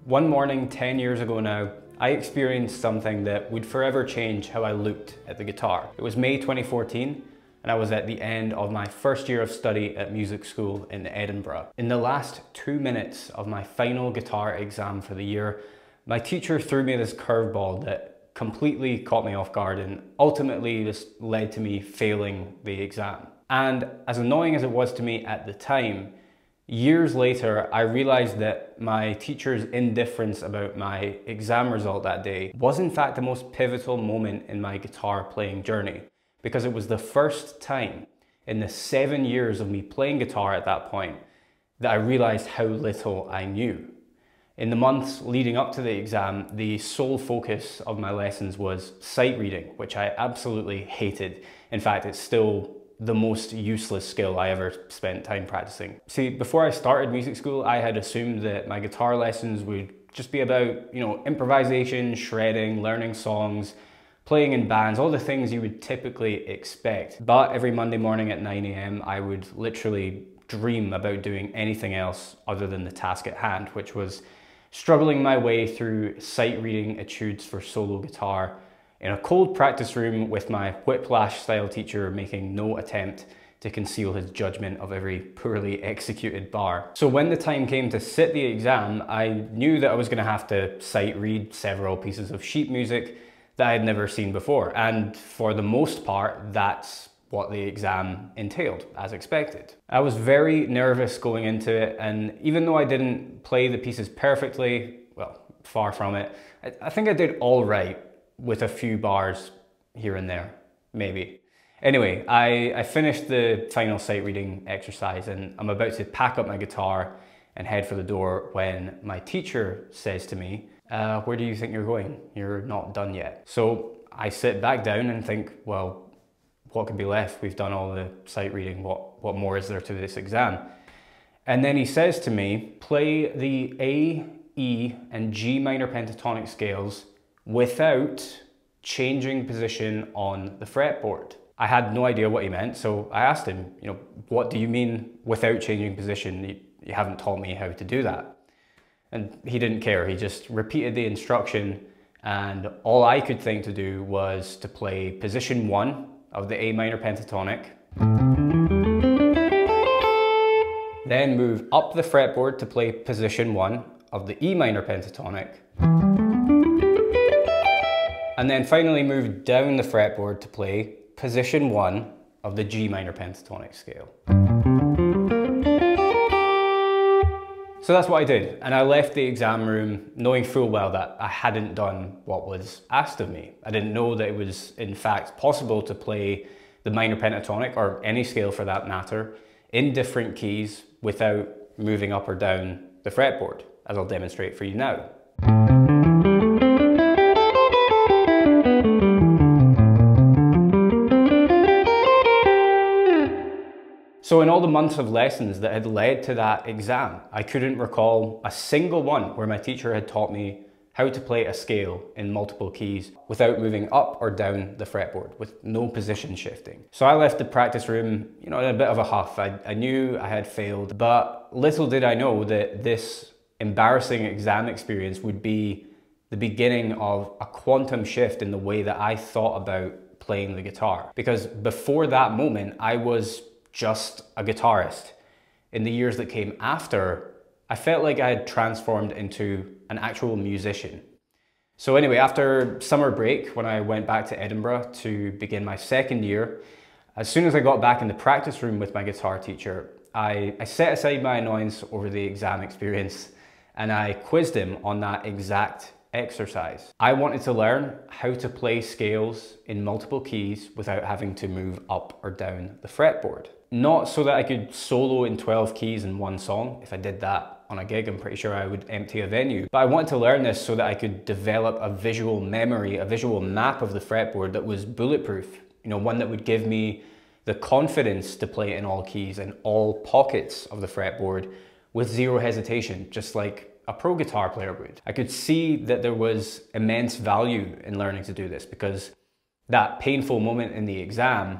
One morning 10 years ago now, I experienced something that would forever change how I looked at the guitar. It was May 2014 and I was at the end of my first year of study at music school in Edinburgh. In the last 2 minutes of my final guitar exam for the year, my teacher threw me this curveball that completely caught me off guard and ultimately this led to me failing the exam. And as annoying as it was to me at the time, years later, I realized that my teacher's indifference about my exam result that day was in fact the most pivotal moment in my guitar playing journey, because it was the first time in the 7 years of me playing guitar at that point that I realized how little I knew. In the months leading up to the exam, the sole focus of my lessons was sight reading, which I absolutely hated. In fact, it's still the most useless skill I ever spent time practicing. See, before I started music school, I had assumed that my guitar lessons would just be about, improvisation, shredding, learning songs, playing in bands, all the things you would typically expect. But every Monday morning at 9 AM, I would literally dream about doing anything else other than the task at hand, which was struggling my way through sight reading etudes for solo guitar in a cold practice room with my whiplash style teacher making no attempt to conceal his judgment of every poorly executed bar. So when the time came to sit the exam, I knew that I was going to have to sight read several pieces of sheet music that I had never seen before. And for the most part, that's what the exam entailed, as expected. I was very nervous going into it, and even though I didn't play the pieces perfectly, well, far from it, I think I did all right with a few bars here and there, maybe. Anyway, I finished the final sight reading exercise and I'm about to pack up my guitar and head for the door when my teacher says to me, where do you think you're going? You're not done yet. So I sit back down and think, well, what could be left? We've done all the sight reading. What more is there to this exam? And then he says to me, play the A, E, and G minor pentatonic scales without changing position on the fretboard. I had no idea what he meant, so I asked him, what do you mean without changing position? You haven't taught me how to do that. And he didn't care. He just repeated the instruction, and all I could think to do was to play position 1 of the A minor pentatonic, then move up the fretboard to play position 1 of the E minor pentatonic, and then finally move down the fretboard to play position 1 of the G minor pentatonic scale. So that's what I did, and I left the exam room knowing full well that I hadn't done what was asked of me. I didn't know that it was in fact possible to play the minor pentatonic, or any scale for that matter, in different keys without moving up or down the fretboard, as I'll demonstrate for you now. So in all the months of lessons that had led to that exam, I couldn't recall a single one where my teacher had taught me how to play a scale in multiple keys without moving up or down the fretboard, with no position shifting. So I left the practice room, in a bit of a huff. I knew I had failed, but little did I know that this embarrassing exam experience would be the beginning of a quantum shift in the way that I thought about playing the guitar. Because before that moment, I was just a guitarist. In the years that came after, I felt like I had transformed into an actual musician. So anyway, after summer break, when I went back to Edinburgh to begin my second year, as soon as I got back in the practice room with my guitar teacher, I set aside my annoyance over the exam experience and I quizzed him on that exact exercise. I wanted to learn how to play scales in multiple keys without having to move up or down the fretboard. Not so that I could solo in 12 keys in one song. If I did that on a gig, I'm pretty sure I would empty a venue. But I wanted to learn this so that I could develop a visual memory, a visual map of the fretboard that was bulletproof. One that would give me the confidence to play in all keys and all pockets of the fretboard with zero hesitation, just like a pro guitar player would. I could see that there was immense value in learning to do this, because that painful moment in the exam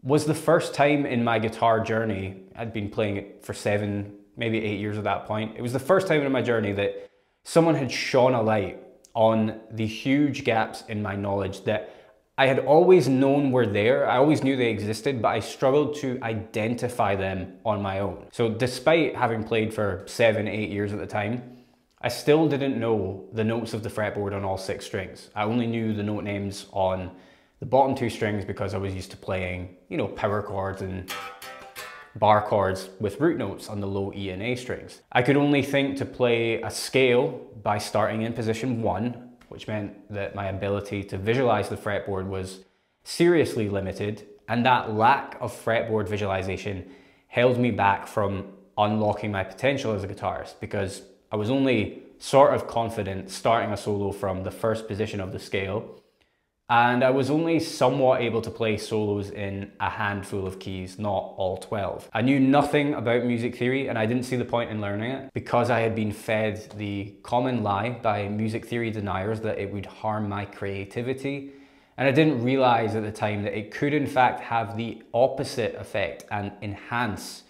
was the first time in my guitar journey. I'd been playing it for 7, maybe 8 years at that point. It was the first time in my journey that someone had shone a light on the huge gaps in my knowledge that I had always known were there. I always knew they existed, but I struggled to identify them on my own. So despite having played for 7, 8 years at the time, I still didn't know the notes of the fretboard on all 6 strings. I only knew the note names on the bottom 2 strings because I was used to playing, you know, power chords and bar chords with root notes on the low E and A strings. I could only think to play a scale by starting in position 1, which meant that my ability to visualize the fretboard was seriously limited, and that lack of fretboard visualization held me back from unlocking my potential as a guitarist, because I was only sort of confident starting a solo from the first position of the scale, and I was only somewhat able to play solos in a handful of keys, not all 12. I knew nothing about music theory, and I didn't see the point in learning it because I had been fed the common lie by music theory deniers that it would harm my creativity. And I didn't realize at the time that it could in fact have the opposite effect and enhance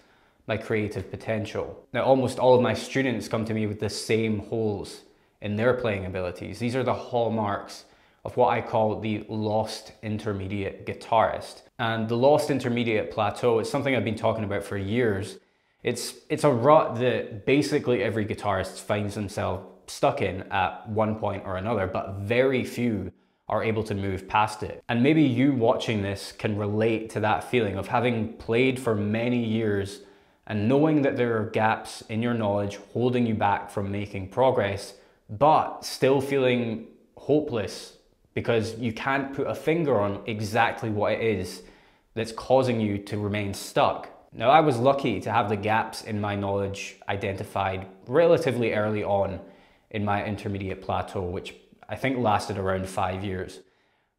my creative potential. Now, almost all of my students come to me with the same holes in their playing abilities. These are the hallmarks of what I call the lost intermediate guitarist. And the lost intermediate plateau is something I've been talking about for years. It's a rut that basically every guitarist finds themselves stuck in at one point or another, but very few are able to move past it. And maybe you watching this can relate to that feeling of having played for many years and knowing that there are gaps in your knowledge holding you back from making progress, but still feeling hopeless because you can't put a finger on exactly what it is that's causing you to remain stuck. Now, I was lucky to have the gaps in my knowledge identified relatively early on in my intermediate plateau, which I think lasted around 5 years.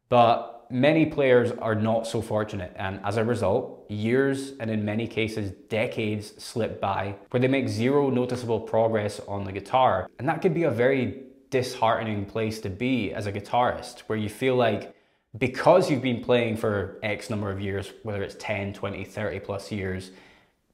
But many players are not so fortunate, and as a result, years and in many cases decades slip by where they make zero noticeable progress on the guitar. And that could be a very disheartening place to be as a guitarist, where you feel like because you've been playing for X number of years, whether it's 10, 20, 30 plus years,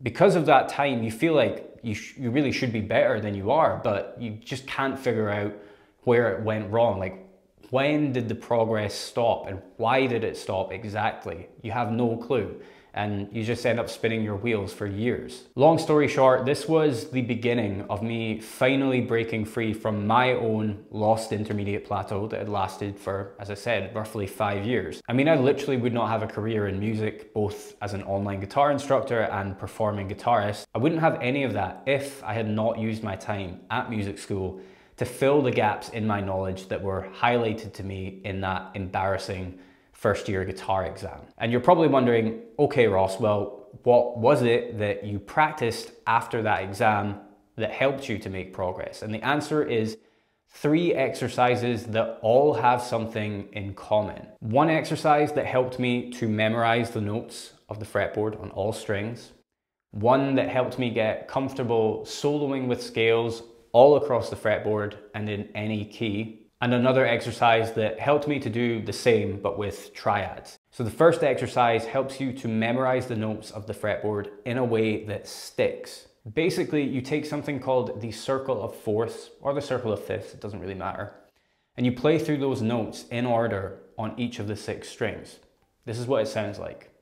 because of that time, you feel like you really should be better than you are, but you just can't figure out where it went wrong. Like, when did the progress stop and why did it stop exactly? You have no clue, and you just end up spinning your wheels for years. Long story short, this was the beginning of me finally breaking free from my own lost intermediate plateau that had lasted for, as I said, roughly 5 years. I mean, I literally would not have a career in music, both as an online guitar instructor and performing guitarist. I wouldn't have any of that if I had not used my time at music school to fill the gaps in my knowledge that were highlighted to me in that embarrassing first year guitar exam. And you're probably wondering, okay, Ross, well, what was it that you practiced after that exam that helped you to make progress? And the answer is 3 exercises that all have something in common. One exercise that helped me to memorize the notes of the fretboard on all strings. One that helped me get comfortable soloing with scales all across the fretboard and in any key. And another exercise that helped me to do the same, but with triads. So the first exercise helps you to memorize the notes of the fretboard in a way that sticks. Basically, you take something called the circle of fourths or the circle of fifths, it doesn't really matter, and you play through those notes in order on each of the 6 strings. This is what it sounds like.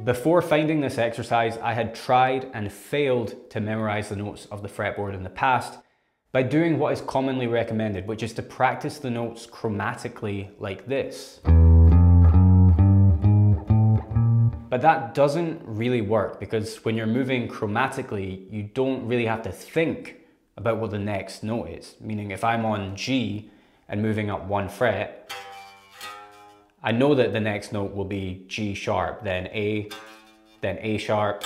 Before finding this exercise, I had tried and failed to memorize the notes of the fretboard in the past by doing what is commonly recommended, which is to practice the notes chromatically like this. But that doesn't really work, because when you're moving chromatically, you don't really have to think about what the next note is. Meaning if I'm on G and moving up 1 fret, I know that the next note will be G sharp, then A sharp.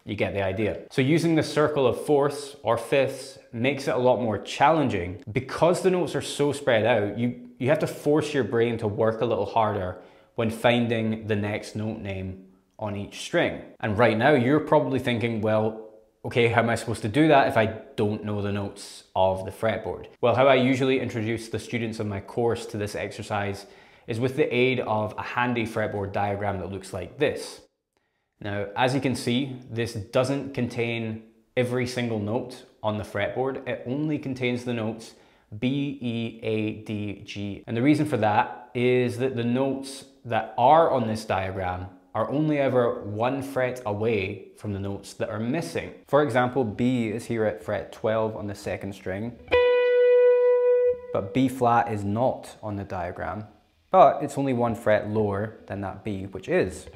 You get the idea. So using the circle of fourths or fifths makes it a lot more challenging. Because the notes are so spread out, you have to force your brain to work a little harder when finding the next note name on each string. And right now you're probably thinking, well, okay, how am I supposed to do that if I don't know the notes of the fretboard? Well, how I usually introduce the students of my course to this exercise is with the aid of a handy fretboard diagram that looks like this. Now, as you can see, this doesn't contain every single note on the fretboard. It only contains the notes B, E, A, D, G. And the reason for that is that the notes that are on this diagram are only ever one fret away from the notes that are missing. For example, B is here at fret 12 on the second string, but B flat is not on the diagram, but it's only one fret lower than that B, which is.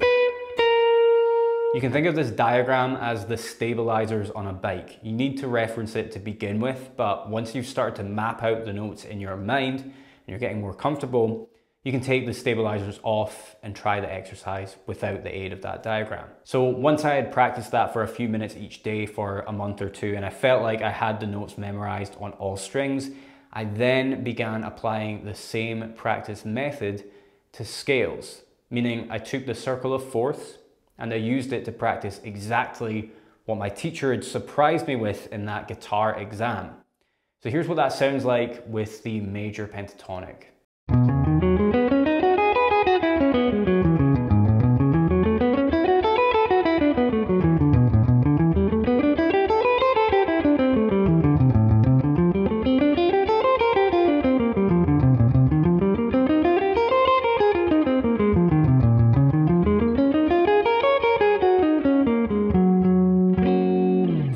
You can think of this diagram as the stabilizers on a bike. You need to reference it to begin with, but once you've started to map out the notes in your mind and you're getting more comfortable, you can take the stabilizers off and try the exercise without the aid of that diagram. So once I had practiced that for a few minutes each day for a month or two, and I felt like I had the notes memorized on all strings, I then began applying the same practice method to scales, meaning I took the circle of fourths and I used it to practice exactly what my teacher had surprised me with in that guitar exam. So here's what that sounds like with the major pentatonic.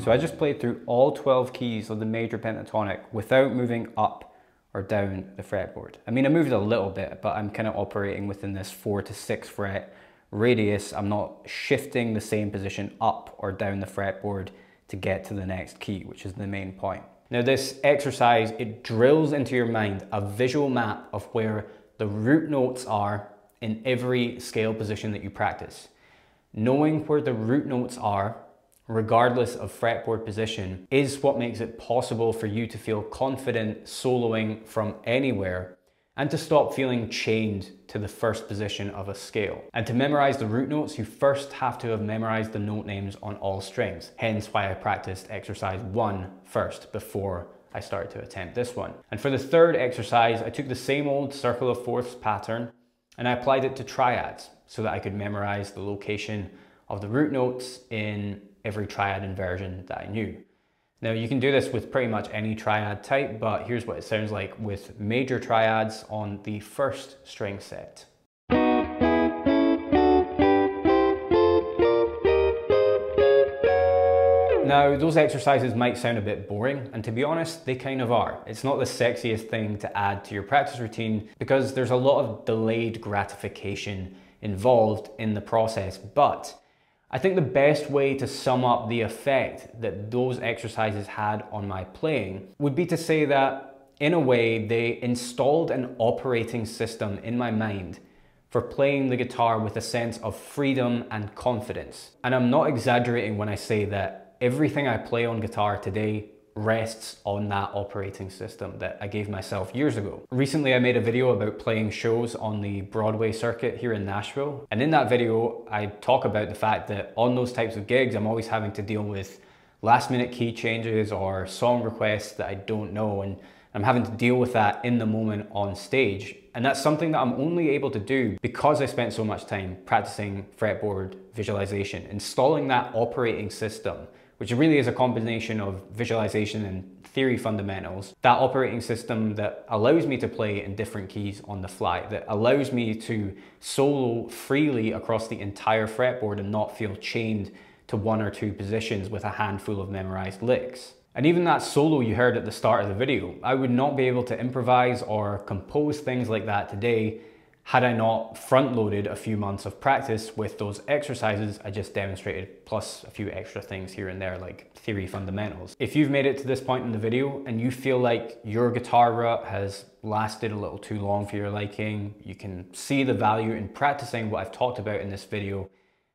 So I just played through all 12 keys of the major pentatonic without moving up or down the fretboard. I mean, I moved a little bit, but I'm kind of operating within this 4 to 6 fret radius. I'm not shifting the same position up or down the fretboard to get to the next key, which is the main point. Now this exercise, it drills into your mind a visual map of where the root notes are in every scale position that you practice. Knowing where the root notes are, regardless of fretboard position, is what makes it possible for you to feel confident soloing from anywhere and to stop feeling chained to the first position of a scale. And to memorize the root notes, you first have to have memorized the note names on all strings. Hence why I practiced exercise 1 first before I started to attempt this one. And for the third exercise, I took the same old circle of fourths pattern and I applied it to triads so that I could memorize the location of the root notes in every triad inversion that I knew. Now you can do this with pretty much any triad type, but here's what it sounds like with major triads on the first string set. Now those exercises might sound a bit boring, and to be honest, they kind of are. It's not the sexiest thing to add to your practice routine because there's a lot of delayed gratification involved in the process, but I think the best way to sum up the effect that those exercises had on my playing would be to say that, in a way, they installed an operating system in my mind for playing the guitar with a sense of freedom and confidence. And I'm not exaggerating when I say that everything I play on guitar today rests on that operating system that I gave myself years ago. Recently, I made a video about playing shows on the Broadway circuit here in Nashville. And in that video, I talk about the fact that on those types of gigs, I'm always having to deal with last minute key changes or song requests that I don't know. And I'm having to deal with that in the moment on stage. And that's something that I'm only able to do because I spent so much time practicing fretboard visualization, installing that operating system, which really is a combination of visualization and theory fundamentals. That operating system that allows me to play in different keys on the fly, that allows me to solo freely across the entire fretboard and not feel chained to 1 or 2 positions with a handful of memorized licks. And even that solo you heard at the start of the video, I would not be able to improvise or compose things like that today had I not front loaded a few months of practice with those exercises I just demonstrated, plus a few extra things here and there like theory fundamentals. If you've made it to this point in the video and you feel like your guitar rut has lasted a little too long for your liking, you can see the value in practicing what I've talked about in this video,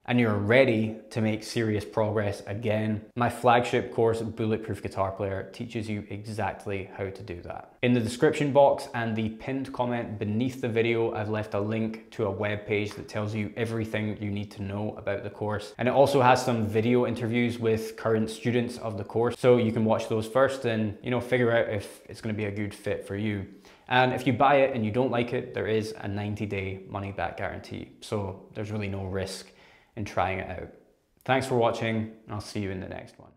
and you're ready to make serious progress again, my flagship course, Bulletproof Guitar Player, teaches you exactly how to do that. In the description box and the pinned comment beneath the video, I've left a link to a web page that tells you everything you need to know about the course. And it also has some video interviews with current students of the course, so you can watch those first and, you know, figure out if it's going to be a good fit for you. And if you buy it and you don't like it, there is a 90-day money-back guarantee, so there's really no risk in trying it out. Thanks for watching, and I'll see you in the next one.